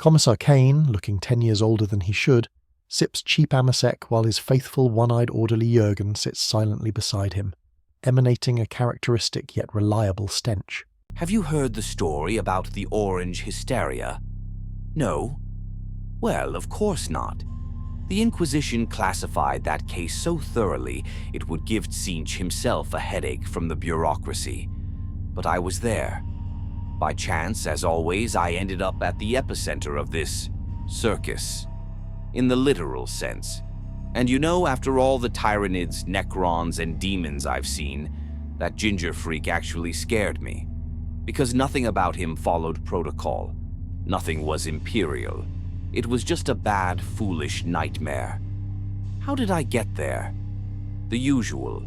Commissar Kane, looking 10 years older than he should, sips cheap amasec while his faithful one-eyed orderly Jurgen sits silently beside him, emanating a characteristic yet reliable stench. Have you heard the story about the orange hysteria? No? Well, of course not. The Inquisition classified that case so thoroughly it would give Tzeentch himself a headache from the bureaucracy. But I was there. By chance, as always, I ended up at the epicenter of this circus. In the literal sense. And you know, after all the Tyranids, Necrons, and demons I've seen, that ginger freak actually scared me. Because nothing about him followed protocol. Nothing was imperial. It was just a bad, foolish nightmare. How did I get there? The usual.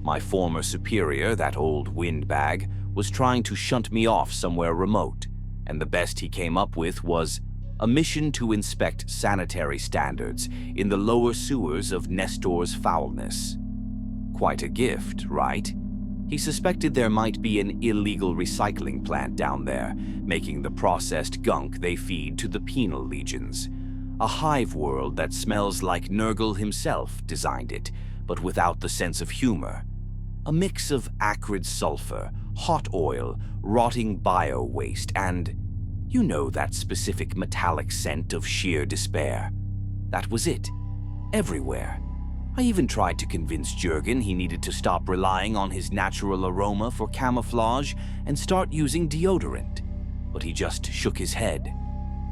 My former superior, that old windbag, was trying to shunt me off somewhere remote, and the best he came up with was a mission to inspect sanitary standards in the lower sewers of Nestor's foulness. Quite a gift, right? He suspected there might be an illegal recycling plant down there, making the processed gunk they feed to the penal legions. A hive world that smells like Nurgle himself designed it, but without the sense of humor. A mix of acrid sulfur, hot oil, rotting bio-waste, and, you know, that specific metallic scent of sheer despair. That was it. Everywhere. I even tried to convince Jurgen he needed to stop relying on his natural aroma for camouflage and start using deodorant. But he just shook his head.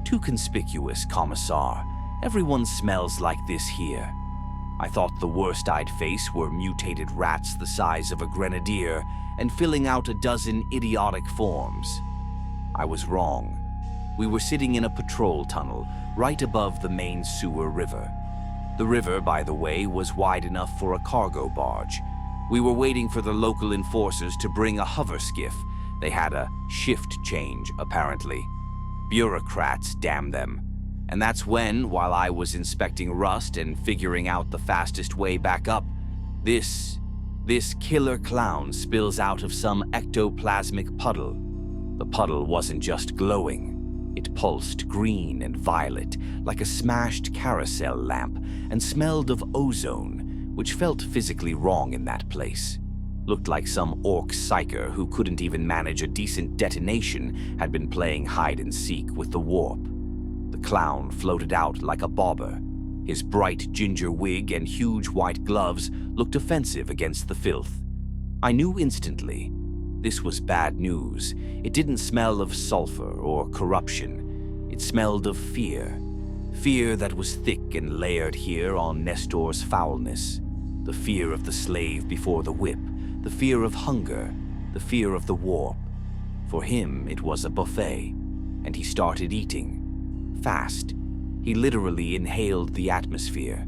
Too conspicuous, Commissar. Everyone smells like this here. I thought the worst I'd face were mutated rats the size of a grenadier and filling out a dozen idiotic forms. I was wrong. We were sitting in a patrol tunnel right above the main sewer river. The river, by the way, was wide enough for a cargo barge. We were waiting for the local enforcers to bring a hover skiff. They had a shift change, apparently. Bureaucrats, damn them. And that's when, while I was inspecting rust and figuring out the fastest way back up, this killer clown spills out of some ectoplasmic puddle. The puddle wasn't just glowing. It pulsed green and violet, like a smashed carousel lamp, and smelled of ozone, which felt physically wrong in that place. Looked like some orc psyker who couldn't even manage a decent detonation had been playing hide-and-seek with the warp. The clown floated out like a bobber. His bright ginger wig and huge white gloves looked offensive against the filth. I knew instantly. This was bad news. It didn't smell of sulfur or corruption. It smelled of fear. Fear that was thick and layered here on Nestor's foulness. The fear of the slave before the whip. The fear of hunger. The fear of the warp. For him, it was a buffet. And he started eating. Fast. He literally inhaled the atmosphere.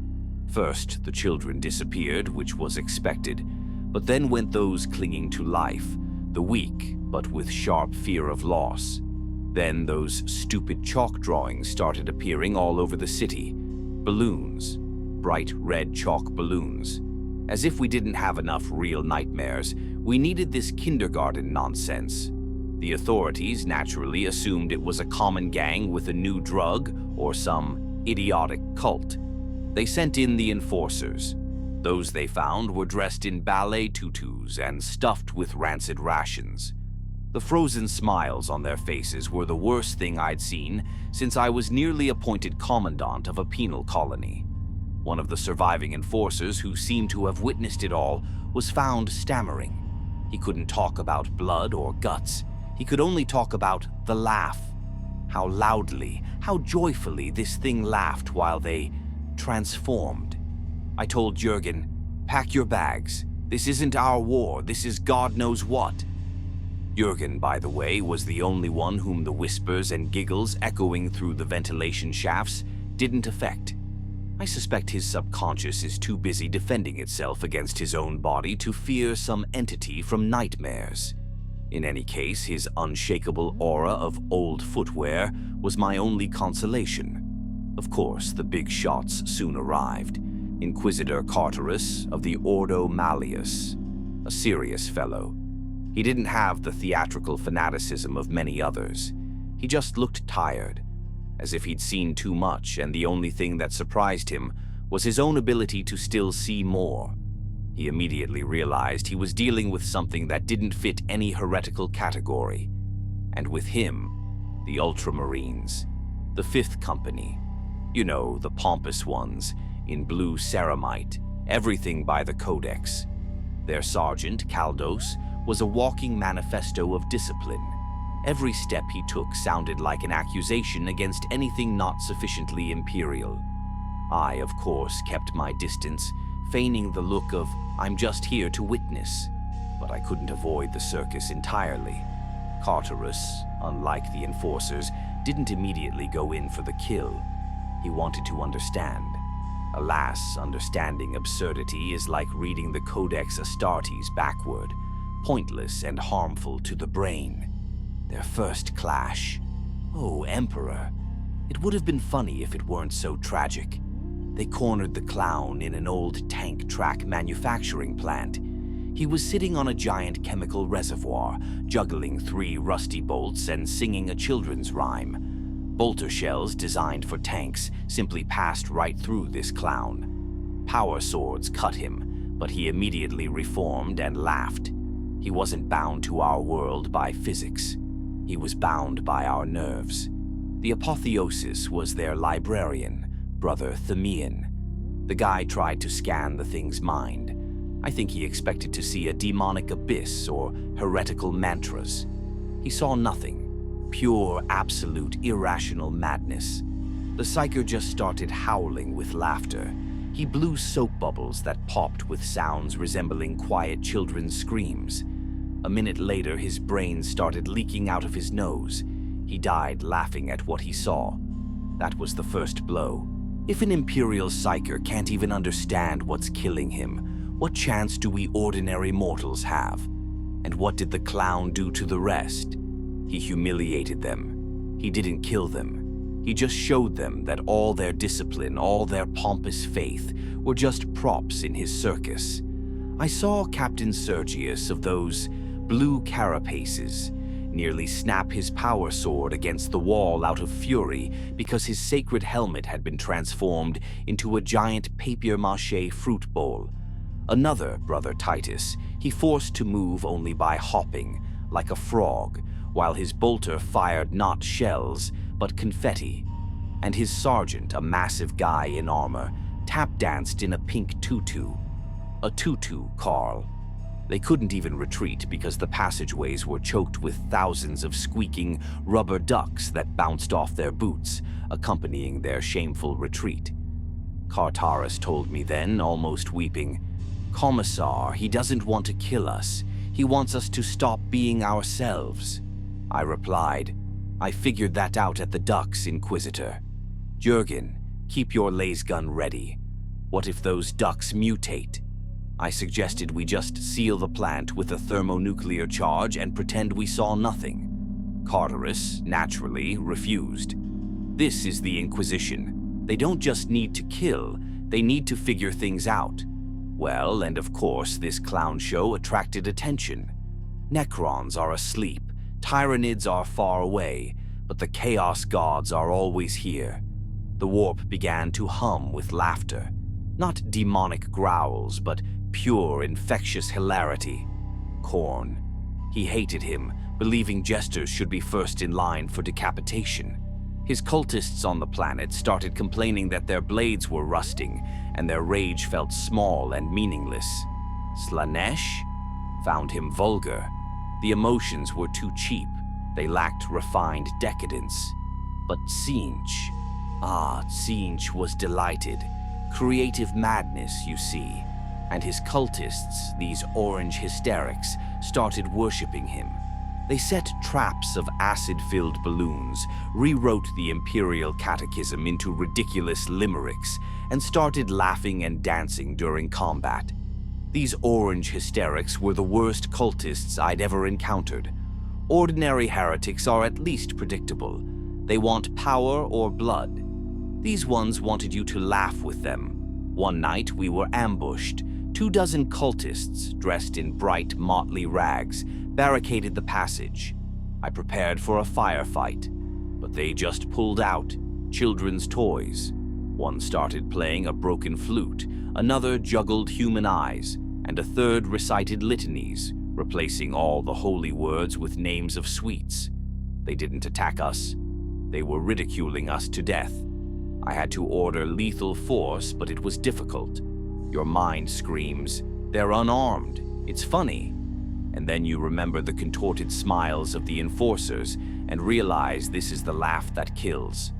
First, the children disappeared, which was expected. But then went those clinging to life. The weak, but with sharp fear of loss. Then those stupid chalk drawings started appearing all over the city. Balloons. Bright red chalk balloons. As if we didn't have enough real nightmares, we needed this kindergarten nonsense. The authorities naturally assumed it was a common gang with a new drug or some idiotic cult. They sent in the enforcers. Those they found were dressed in ballet tutus and stuffed with rancid rations. The frozen smiles on their faces were the worst thing I'd seen since I was nearly appointed commandant of a penal colony. One of the surviving enforcers, who seemed to have witnessed it all, was found stammering. He couldn't talk about blood or guts. He could only talk about the laugh. How loudly, how joyfully this thing laughed while they transformed. I told Jurgen, "Pack your bags. This isn't our war, this is God knows what." Jurgen, by the way, was the only one whom the whispers and giggles echoing through the ventilation shafts didn't affect. I suspect his subconscious is too busy defending itself against his own body to fear some entity from nightmares. In any case, his unshakable aura of old footwear was my only consolation. Of course, the big shots soon arrived. Inquisitor Carterus of the Ordo Malleus, a serious fellow. He didn't have the theatrical fanaticism of many others. He just looked tired. as if he'd seen too much and the only thing that surprised him was his own ability to still see more. He immediately realized he was dealing with something that didn't fit any heretical category. And with him, the Ultramarines, the Fifth Company. You know, the pompous ones, in blue ceramite, everything by the Codex. Their sergeant, Caldos, was a walking manifesto of discipline. Every step he took sounded like an accusation against anything not sufficiently imperial. I, of course, kept my distance, feigning the look of, I'm just here to witness. But I couldn't avoid the circus entirely. Carterus, unlike the enforcers, didn't immediately go in for the kill. He wanted to understand. Alas, understanding absurdity is like reading the Codex Astartes backward, pointless and harmful to the brain. Their first clash. Oh, Emperor. It would have been funny if it weren't so tragic. They cornered the clown in an old tank track manufacturing plant. He was sitting on a giant chemical reservoir, juggling 3 rusty bolts and singing a children's rhyme. Bolter shells designed for tanks simply passed right through this clown. Power swords cut him, but he immediately reformed and laughed. He wasn't bound to our world by physics. He was bound by our nerves. The apotheosis was their librarian, Brother Themian. The guy tried to scan the thing's mind. I think he expected to see a demonic abyss or heretical mantras. He saw nothing. Pure, absolute, irrational madness. The psyker just started howling with laughter. He blew soap bubbles that popped with sounds resembling quiet children's screams. A minute later, his brain started leaking out of his nose. He died laughing at what he saw. That was the first blow. If an Imperial psyker can't even understand what's killing him, what chance do we ordinary mortals have? And what did the clown do to the rest? He humiliated them. He didn't kill them. He just showed them that all their discipline, all their pompous faith, were just props in his circus. I saw Captain Sergius of those blue carapaces nearly snap his power sword against the wall out of fury because his sacred helmet had been transformed into a giant papier-mâché fruit bowl. Another, Brother Titus, he forced to move only by hopping, like a frog, while his bolter fired not shells, but confetti. And his sergeant, a massive guy in armor, tap-danced in a pink tutu. A tutu, Carl. They couldn't even retreat because the passageways were choked with thousands of squeaking rubber ducks that bounced off their boots, accompanying their shameful retreat. Cartaris told me then, almost weeping, "Commissar, he doesn't want to kill us. He wants us to stop being ourselves." I replied, "I figured that out at the ducks, Inquisitor. Jurgen, keep your lasgun ready. What if those ducks mutate?" I suggested we just seal the plant with a thermonuclear charge and pretend we saw nothing. Carterus, naturally, refused. This is the Inquisition. They don't just need to kill, they need to figure things out. Well, and of course, this clown show attracted attention. Necrons are asleep, Tyranids are far away, but the Chaos Gods are always here. The warp began to hum with laughter. Not demonic growls, but pure, infectious hilarity. Korn. He hated him, believing jesters should be first in line for decapitation. His cultists on the planet started complaining that their blades were rusting, and their rage felt small and meaningless. Slanesh found him vulgar. The emotions were too cheap. They lacked refined decadence. But Tzeentch, Tzeentch was delighted. Creative madness, you see. And his cultists, these orange hysterics, started worshipping him. They set traps of acid-filled balloons, rewrote the Imperial Catechism into ridiculous limericks, and started laughing and dancing during combat. These orange hysterics were the worst cultists I'd ever encountered. Ordinary heretics are at least predictable. They want power or blood. These ones wanted you to laugh with them. One night we were ambushed. 24 cultists, dressed in bright, motley rags, barricaded the passage. I prepared for a firefight, but they just pulled out. children's toys. One started playing a broken flute, another juggled human eyes, and a third recited litanies, replacing all the holy words with names of sweets. They didn't attack us. They were ridiculing us to death. I had to order lethal force, but it was difficult. Your mind screams, "They're unarmed. It's funny." And then you remember the contorted smiles of the enforcers and realize this is the laugh that kills.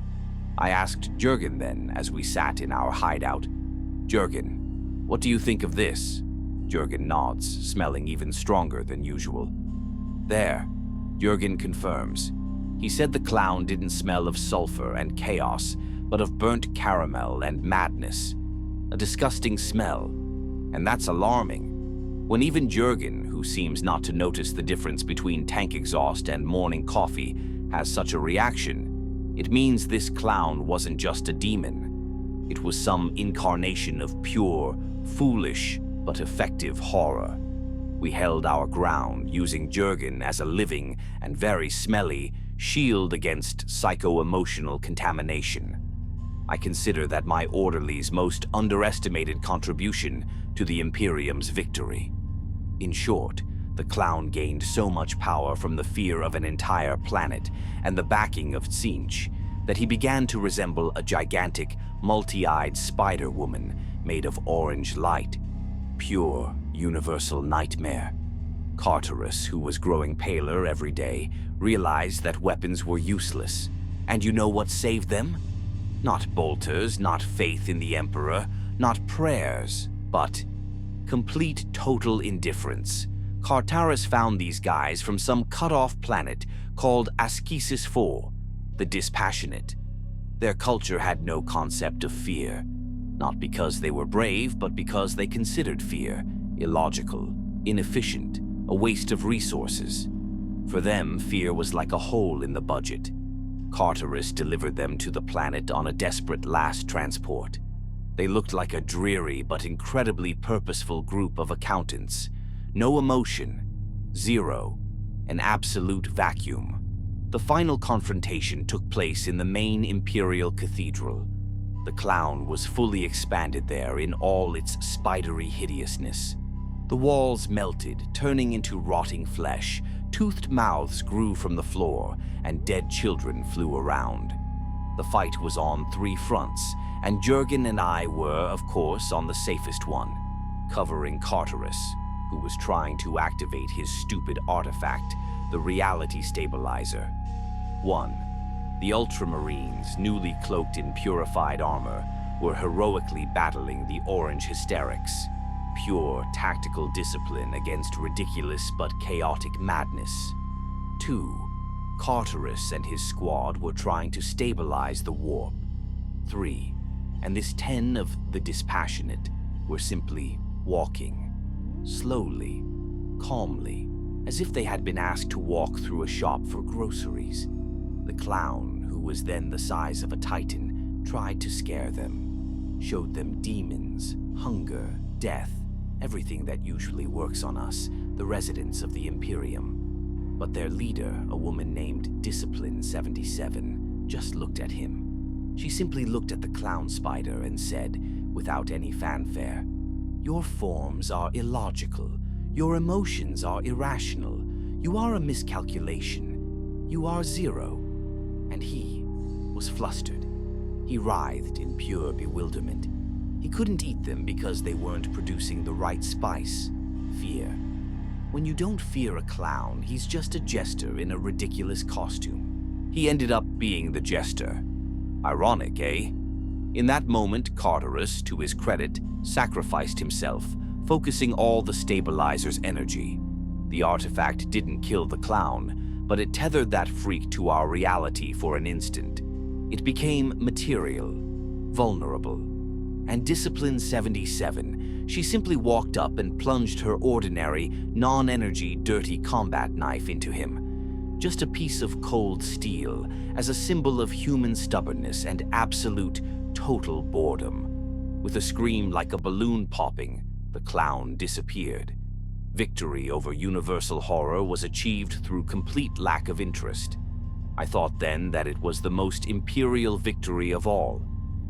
I asked Jurgen then, as we sat in our hideout, "Jurgen, what do you think of this?" Jurgen nods, smelling even stronger than usual. "There," Jurgen confirms. He said the clown didn't smell of sulfur and chaos, but of burnt caramel and madness. A disgusting smell. And that's alarming. When even Jurgen, who seems not to notice the difference between tank exhaust and morning coffee, has such a reaction, it means this clown wasn't just a demon. It was some incarnation of pure, foolish, but effective horror. We held our ground, using Jurgen as a living and very smelly shield against psycho-emotional contamination. I consider that my orderly's most underestimated contribution to the Imperium's victory. In short, the clown gained so much power from the fear of an entire planet and the backing of Tzeentch that he began to resemble a gigantic, multi-eyed spider woman made of orange light. Pure, universal nightmare. Carterus, who was growing paler every day, realized that weapons were useless. And you know what saved them? Not bolters, not faith in the Emperor, not prayers, but complete total indifference. Carterus found these guys from some cut-off planet called Askesis IV, the Dispassionate. Their culture had no concept of fear. Not because they were brave, but because they considered fear illogical, inefficient, a waste of resources. For them, fear was like a hole in the budget. Carterus delivered them to the planet on a desperate last transport. They looked like a dreary but incredibly purposeful group of accountants. No emotion, zero, an absolute vacuum. The final confrontation took place in the main Imperial Cathedral. The clown was fully expanded there in all its spidery hideousness. The walls melted, turning into rotting flesh. Toothed mouths grew from the floor, and dead children flew around. The fight was on 3 fronts, and Jurgen and I were, of course, on the safest one, covering Carterus, who was trying to activate his stupid artifact, the reality stabilizer. 1. The Ultramarines, newly cloaked in purified armor, were heroically battling the orange hysterics. Pure tactical discipline against ridiculous but chaotic madness. 2. Carterus and his squad were trying to stabilize the warp. 3. And this 10 of the Dispassionate were simply walking. Slowly, calmly, as if they had been asked to walk through a shop for groceries. The clown, who was then the size of a titan, tried to scare them. Showed them demons, hunger, death, everything that usually works on us, the residents of the Imperium. But their leader, a woman named Discipline 77, just looked at him. She simply looked at the clown spider and said, without any fanfare, "Your forms are illogical. Your emotions are irrational. You are a miscalculation. You are zero." And he was flustered. He writhed in pure bewilderment. He couldn't eat them because they weren't producing the right spice. Fear. When you don't fear a clown, he's just a jester in a ridiculous costume. He ended up being the jester. Ironic, eh? In that moment, Carterus, to his credit, sacrificed himself, focusing all the stabilizer's energy. The artifact didn't kill the clown, but it tethered that freak to our reality for an instant. It became material, vulnerable. And Discipline 77, she simply walked up and plunged her ordinary, non-energy, dirty combat knife into him. Just a piece of cold steel, as a symbol of human stubbornness and absolute, total boredom. With a scream like a balloon popping, the clown disappeared. Victory over universal horror was achieved through complete lack of interest. I thought then that it was the most imperial victory of all.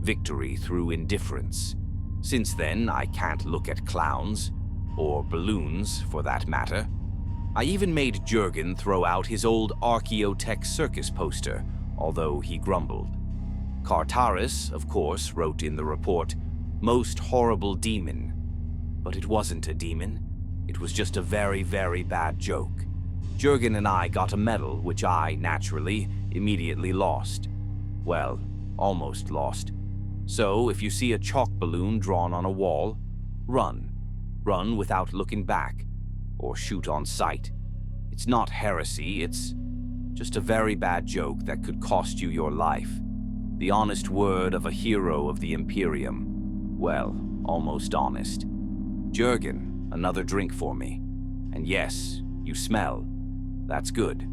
Victory through indifference. Since then, I can't look at clowns, or balloons for that matter. I even made Jurgen throw out his old Archaeotech circus poster, although he grumbled. Cartaris, of course, wrote in the report, "Most horrible demon." But it wasn't a demon. It was just a very, very bad joke. Jurgen and I got a medal, which I, naturally, immediately lost. Well, almost lost. So, if you see a chalk balloon drawn on a wall, run. Run without looking back, or shoot on sight. It's not heresy, it's just a very bad joke that could cost you your life. The honest word of a hero of the Imperium. Well, almost honest. Jurgen, another drink for me. And yes, you smell. That's good.